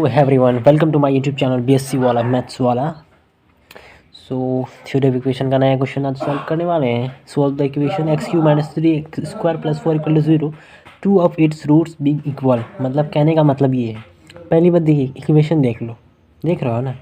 Everyone, welcome to my YouTube channel BSc वाला maths वाला। Theory of equation का नया क्वेश्चन आज सॉल्व करने वाले हैं। Solve the equation x cube minus 3x² plus 4 equal to 0 two of its roots being equal. मतलब कहने का मतलब ये है, पहली बात देखिए इक्वेशन देख लो, देख रहे हो ना,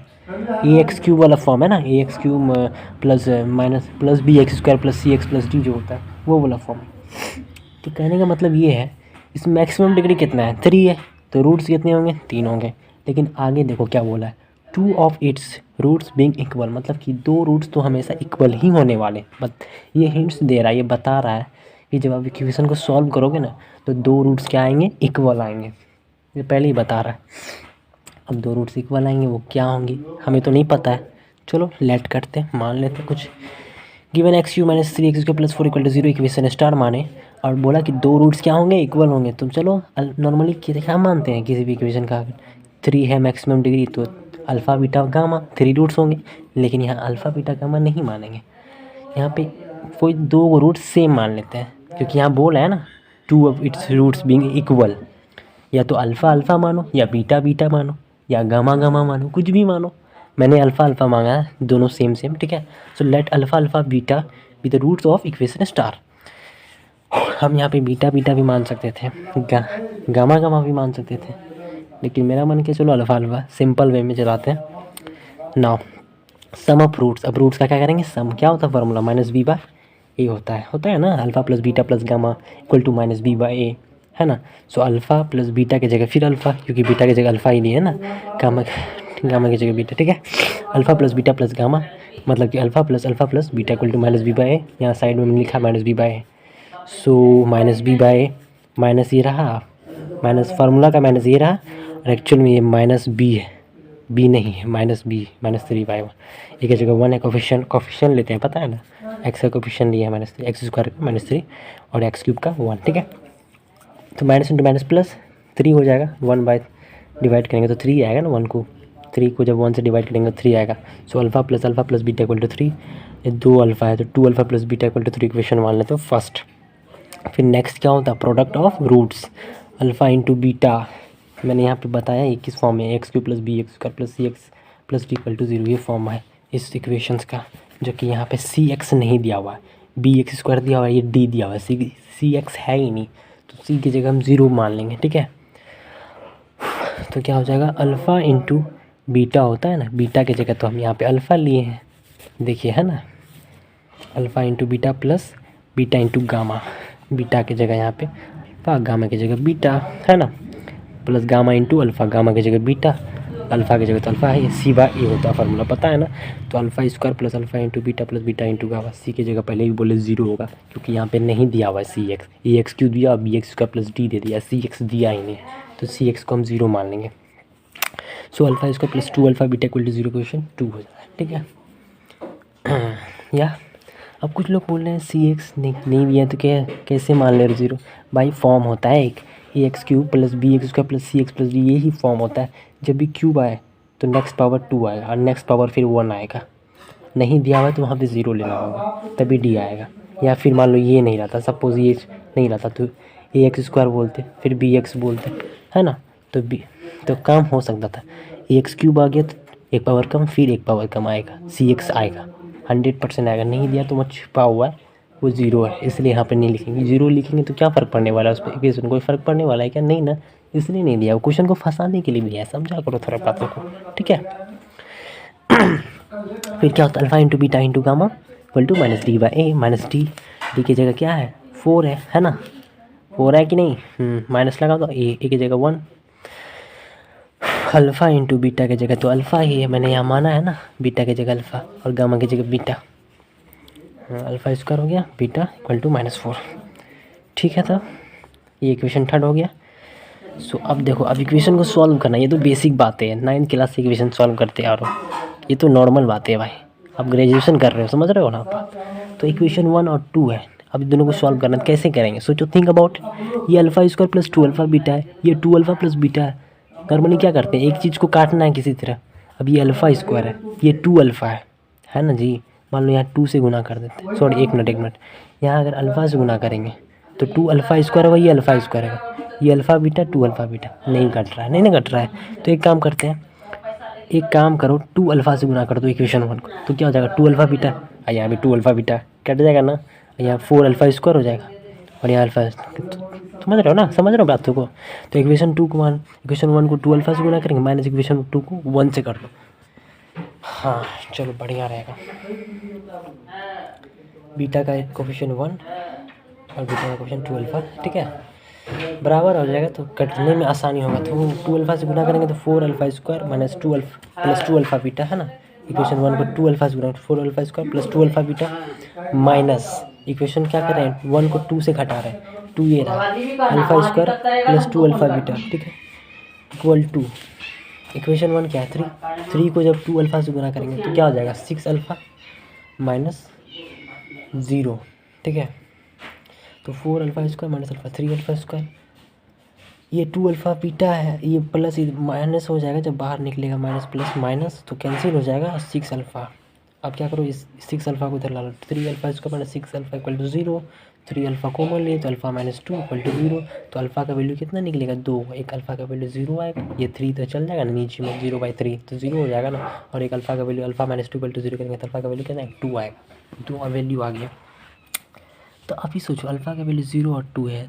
ए एक्स क्यूब वाला फॉर्म है ना, A X cube plus minus plus B x square plus C x plus D जो होता है वो वाला फॉर्म है। तो कहने का मतलब ये है, इस मैक्सिमम डिग्री कितना है 3 है, तो रूट्स कितने होंगे 3 होंगे। लेकिन आगे देखो क्या बोला है, two of its roots being equal, मतलब कि दो रूट्स तो हमेशा इक्वल ही होने वाले। बट ये हिंट्स दे रहा है, ये बता रहा है कि जब आप इक्वेशन को सॉल्व करोगे ना तो दो रूट्स क्या आएंगे, इक्वल आएंगे। ये पहले ही बता रहा है। अब दो रूट्स इक्वल आएंगे, वो क्या होंगी हमें तो नहीं पता है। चलो लेट करते हैं, मान लेते हैं कुछ। Given x cube minus 3x² plus 4 equal to 0 equation star माने, और बोला कि दो रूट्स क्या होंगे, इक्वल होंगे। तो चलो नॉर्मली क्या मानते हैं किसी भी इक्वेशन का, 3 है मैक्सिमम डिग्री तो अल्फ़ा बीटा गामा 3 रूट्स होंगे। लेकिन यहाँ अल्फ़ा बीटा गामा नहीं मानेंगे, यहाँ पे कोई दो रूट्स सेम मान लेते हैं, क्योंकि यहाँ बोला है ना two of its roots being equal. या तो अल्फ़ा अल्फ़ा मानो, या बीटा बीटा मानो, या गामा गामा मानो, कुछ भी मानो। मैंने अल्फ़ा अल्फ़ा मांगा है, दोनों सेम सेम, ठीक है। So let alpha alpha beta be the roots of equation star. हम यहाँ पे बीटा बीटा भी मान सकते थे, गामा गामा भी मान सकते थे, लेकिन मेरा मन के चलो अल्फ़ा अल्फ़ा सिंपल वे में चलाते हैं। नाउ सम ऑफ रूट्स, अब रूट्स का क्या करेंगे, सम क्या होता है formula, minus B by A होता है ना, alpha plus beta plus gamma equal to minus B by A, है ना। सो अल्फ़ा प्लस बीटा की जगह फिर अल्फ़ा, क्योंकि बीटा की जगह अल्फ़ा ही नहीं है ना, गामा गामा की जगह बीटा, ठीक है। Alpha plus beta plus gamma, मतलब कि alpha plus beta equal to minus B by A. यहाँ साइड में मैंने लिखा minus B by A. So minus B by minus ये रहा, माइनस फार्मूला का माइनस ये रहा, और एक्चुअल में ये माइनस बी है, बी नहीं है, माइनस बी माइनस 3/1। एक जगह 1 है, कोफिशिएंट लेते हैं, पता है ना, एक्स का कोफिशिएंट लिया है -3, एक्स स्क्वायर का -3 और एक्स क्यूब का 1, ठीक है। तो माइनस इंटू माइनस प्लस 3 हो जाएगा, 1 बाय डिवाइड करेंगे तो 3 आएगा ना, 1 को 3 को जब 1 से डिवाइड करेंगे तो 3 आएगा। So alpha plus beta equal to 3, ये 2 अल्फ़ा है तो 2 alpha plus beta equal to 3 equation मान लेते हो फर्स्ट। फिर नेक्स्ट क्या होता है, product of roots, alpha into beta. मैंने यहाँ पे बताया ये किस फॉर्म में, x cube plus B x square plus C x plus d equal to 0, ये फॉर्म है इस इक्वेशंस का। जो कि यहाँ पे सी एक्स नहीं दिया हुआ है, बी एक्स स्क्वायर दिया हुआ है, ये डी दिया हुआ है, सी एक्स है ही नहीं, तो सी की जगह हम 0 मान लेंगे, ठीक है। तो क्या हो जाएगा, अल्फ़ा इंटू बीटा होता है ना, बीटा की जगह तो हम यहाँ पे अल्फ़ा लिए हैं, देखिए है ना, alpha into beta plus beta into gamma, beta की जगह यहाँ पे अल्फ़ा, गामा की जगह बीटा, है ना, plus gamma into alpha, gamma की जगह बीटा, अल्फ़ा की जगह तो अल्फ़ा है, ये सी बाय ए होता है फार्मूला, पता है ना। तो alpha square plus alpha into beta plus beta into gamma, C की जगह पहले भी बोले 0 होगा, क्योंकि यहाँ पे नहीं दिया हुआ है C X, A X cube दिया, B x square plus D दे दिया, सी एक्स दिया ही नहीं, तो सी एक्स को हम 0 मान लेंगे। So alpha square plus 2 alpha beta equal to 0 question 2 हो जाए, ठीक है। या अब कुछ लोग बोल रहे हैं सी एक्स नहीं दिया तो क्या कैसे मान ले रहे 0, भाई फॉर्म होता है एक, A X cube plus B x square plus C x plus D, यही फॉर्म होता है। जब भी क्यूब आए तो नेक्स्ट पावर 2 आएगा, और नेक्स्ट पावर फिर 1 आएगा। नहीं दिया हुआ तो वहाँ पे 0 लेना होगा, तभी डी आएगा। या फिर मान लो ये नहीं रहता, सपोज ये नहीं रहता, तो ए एक्स स्क्वायर बोलते फिर बी एक्स बोलते, है ना, तो बी तो काम हो सकता था। ए एक्स क्यूब आ गया तो एक पावर कम, फिर एक पावर कम आएगा, सी एक्स आएगा, 100% आएगा। नहीं दिया तो वो छुपा हुआ है, वो 0 है, इसलिए यहाँ पे नहीं लिखेंगे। 0 लिखेंगे तो क्या फ़र्क पड़ने वाला है उस पर, इक्वेशन कोई फ़र्क पड़ने वाला है क्या, नहीं ना, इसलिए नहीं दिया। वो क्वेश्चन को फंसाने के लिए भी है, समझा करो थोड़ा बातों को, ठीक है। फिर क्या होता है, alpha into beta into gamma equal to minus d by a, minus d की जगह क्या है 4 है ना, 4 है कि नहीं, माइनस लगा दो, ए की जगह 1, अल्फ़ा इंटू बीटा की जगह तो अल्फ़ा ही है, मैंने यहाँ माना है ना, बीटा की जगह अल्फ़ा और गामा की जगह बीटा, अल्फ़ा स्क्वायर हो गया, बीटा इक्वल टू -4, ठीक है। तो ये इक्वेशन थर्ड हो गया। सो अब देखो, अब इक्वेशन को सॉल्व करना, ये तो बेसिक बातें हैं, 9th क्लास से इक्वेशन सॉल्व करते आ रहे हो, ये तो नॉर्मल बातें है भाई, आप ग्रेजुएशन कर रहे हो, समझ रहे हो ना आप। तो इक्वेशन 1 और 2 है, अब दोनों को सॉल्व करना, कैसे करेंगे सोचो, थिंक अबाउट। ये alpha square plus 2 alpha beta है, ये 2 अल्फ़ा प्लस बीटा है। नॉर्मली क्या करते हैं, एक चीज़ को काटना है किसी तरह। अब ये अल्फ़ा स्क्वायर है, ये 2 अल्फ़ा है ना जी, मान लो यहाँ 2 से गुना कर देते हैं, सॉरी एक मिनट, यहाँ अगर अल्फ़ा से गुना करेंगे तो 2 अल्फ़ा स्क्वायर होगा, ये अल्फ़ा स्क्वायर है, ये अल्फ़ा बीटा 2 अल्फ़ा बीटा नहीं कट रहा है, नहीं ना कट रहा है। तो एक काम करते हैं, एक काम करो 2 अल्फ़ा से गुना कर दो इक्वेशन 1 को, तो क्या हो जाएगा 2 अल्फ़ा बीटा, यहाँ भी 2 अल्फ़ा बीटा कट जाएगा ना, यहाँ 4 अल्फ़ा स्क्वायर हो जाएगा और यहाँ अल्फ़ा, समझ रहे हो ना, समझ रहे हो बातों को। तो इक्वेशन 1 को 2 अल्फ़ा से गुना करेंगे, माइनस इक्वेशन 2 को 1 से कर दो। हाँ चलो बढ़िया रहेगा। बीटा का कोफिशिएंट 1 और बीटा का कोफिशिएंट 2 अल्फ़ा, ठीक है, बराबर हो जाएगा तो कटने में आसानी होगा। तो 2 अल्फ़ा से गुना करेंगे तो 4 alpha square minus 2 alpha plus 2 alpha beta है ना। इक्वेशन 1 को 2 अल्फ़ा से गुना 4 alpha square plus 2 alpha beta minus equation क्या कर रहे हैं 1 को 2 से घटा रहे हैं, 2 ये रहा alpha square plus 2 alpha beta, ठीक है, इक्वल टू इक्वेशन 1 क्या है 3 को जब 2 अल्फ़ा से गुना करेंगे तो क्या हो जाएगा 6 अल्फ़ा माइनस 0, ठीक है। तो 4 alpha square minus alpha 3 alpha square, ये 2 अल्फ़ा बीटा है, ये प्लस माइनस हो जाएगा जब बाहर निकलेगा, माइनस प्लस माइनस तो कैंसिल हो जाएगा 6 अल्फ़ा। अब क्या करो इस 6 अल्फ़ा को इधर ला लो, 3 alpha square minus 6 alpha equal to 0, 3 alpha common लिए तो अल्फ़ा माइनस 2 इक्वल टू 0, तो अल्फ़ा का वैल्यू कितना निकलेगा 2, एक अल्फ़ा का वैल्यू 0 आएगा, ये 3 तो चल जाएगा ना नीचे में 0/3 तो 0 हो जाएगा ना, और एक अल्फ़ा का value alpha minus 2 equal to 0 करेंगे तो अल्फ़ा का वैल्यू कितना है 2 आएगा, 2 वैल्यू आ गया। तो आप ही सोचो अल्फ़ा का वैल्यू 0 और 2 है,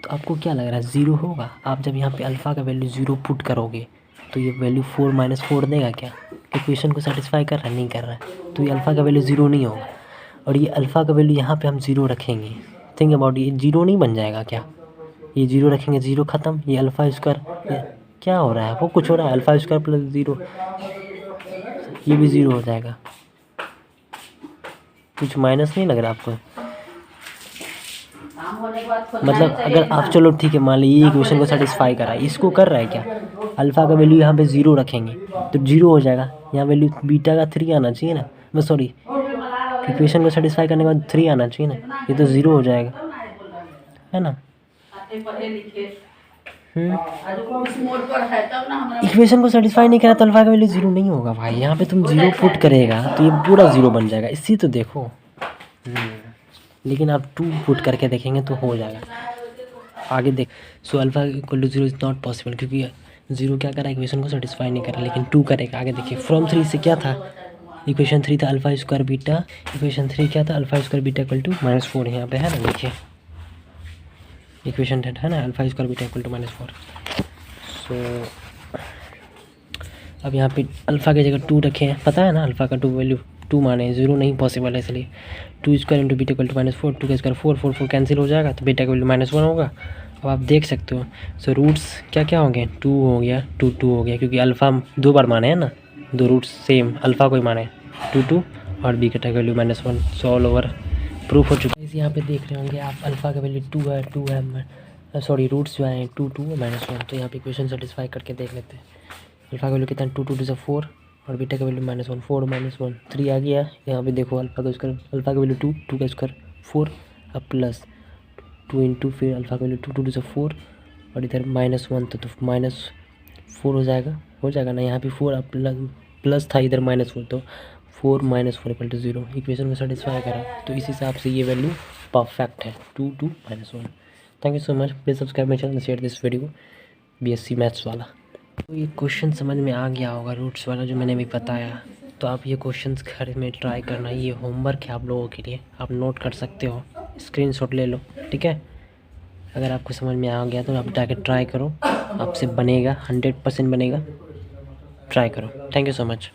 तो आपको क्या लग रहा है 0 होगा। आप जब यहाँ पे अल्फ़ा का वैल्यू 0 पुट करोगे तो ये वैल्यू 4 माइनस 4 देगा क्या, इक्वेशन को सेटिस्फाई कर रहा है, नहीं कर रहा है, तो ये अल्फ़ा का वैल्यू 0 नहीं होगा। और ये अल्फ़ा का वैल्यू यहाँ पे हम 0 रखेंगे, थिंक अबाउट, ये 0 नहीं बन जाएगा क्या, ये 0 रखेंगे 0 ख़त्म, ये अल्फ़ा स्क्वायर क्या हो रहा है, वो कुछ हो रहा है, अल्फ़ा स्क्वायर प्लस 0 ये भी 0 हो जाएगा, कुछ माइनस नहीं लग रहा आपको। मतलब अगर आप चलो ठीक है मान लीजिए ये इक्वेशन को सेटिस्फाई कर रहा है, इसको कर रहा है क्या, अल्फ़ा का वैल्यू यहाँ पे 0 रखेंगे तो 0 हो जाएगा, यहाँ वैल्यू बीटा का 3 आना चाहिए ना, मैं सॉरी इक्वेशन को सेटिस्फाई करने के बाद 3 आना चाहिए ना, ये तो 0 हो जाएगा है ना। इक्वेशन को सेटिस्फाई नहीं करा तो अल्फ़ा का वैल्यू 0 नहीं होगा भाई, यहाँ पे तुम 0 पुट करेगा तो ये पूरा 0 बन जाएगा, इसी तो देखो। लेकिन आप 2 पुट करके देखेंगे तो हो जाएगा, आगे देख। So alpha equal to 0 is not possible, क्योंकि 0 क्या करा इक्वेशन को सेटिस्फाई नहीं करा, लेकिन 2 करेगा। आगे देखिए फ्रॉम 3 से क्या था, इक्वेशन 3 था अल्फ़ा स्क्वायर बीटा, इक्वेशन 3 क्या था alpha square beta equal to -4, यहाँ पे है ना, देखिए इक्वेशन है ना alpha square beta equal to -4। So अब यहाँ पे अल्फ़ा की जगह 2 रखे हैं, पता है ना अल्फ़ा का 2 वैल्यू 2 माने 0 नहीं पॉसिबल है, इसलिए 2 square into beta equal to -4, 2 का स्क्वायर 4 4 कैंसिल हो जाएगा तो बीटा का वैल्यू -1 होगा। अब आप देख सकते हो, सो रूट्स क्या क्या होंगे 2 हो गया 2 2 हो गया, क्योंकि अल्फ़ा 2 बार माने हैं ना, 2 रूट्स सेम अल्फ़ा को ही माने 2 2 और बीटा का value -1, so all over proof हो चुका है। यहाँ पे देख रहे होंगे आप अल्फ़ा का वैल्यू 2 है, सॉरी रूट्स जो हैं 2 2 -1, तो यहाँ पे इक्वेशन सेटिस्फाई करके देख लेते हैं। अल्फ़ा का वैल्यू कितना 2 2 2 4 और बीटा का वैल्यू -1, 4 -1 3 आ गया। यहाँ पे देखो अल्फ़ा का स्क्वायर, अल्फ़ा का वैल्यू 2 2 का स्क्वायर 4, अब प्लस 2 इंटू फिर अल्फ़ा का वैल्यू 2 2 2 4 और इधर -1 तो -4 हो जाएगा ना, यहाँ पे 4 अब प्लस था इधर -4, तो 4 -4 इक्वल टू 0, इक्वेशन को सेटिस्फाई करा, तो इस हिसाब से ये वैल्यू परफेक्ट है 2 2 -1। Thank you so much, please subscribe my channel, share this video, BSc maths वाला। तो ये क्वेश्चन समझ में आ गया होगा रूट्स वाला जो मैंने अभी बताया, तो आप ये क्वेश्चंस घर में ट्राई करना, ये होमवर्क है आप लोगों के लिए, आप नोट कर सकते हो, स्क्रीनशॉट ले लो, ठीक है। अगर आपको समझ में आ गया तो आप जाके ट्राई करो, आपसे बनेगा 100% बनेगा, ट्राई करो। Thank you so much.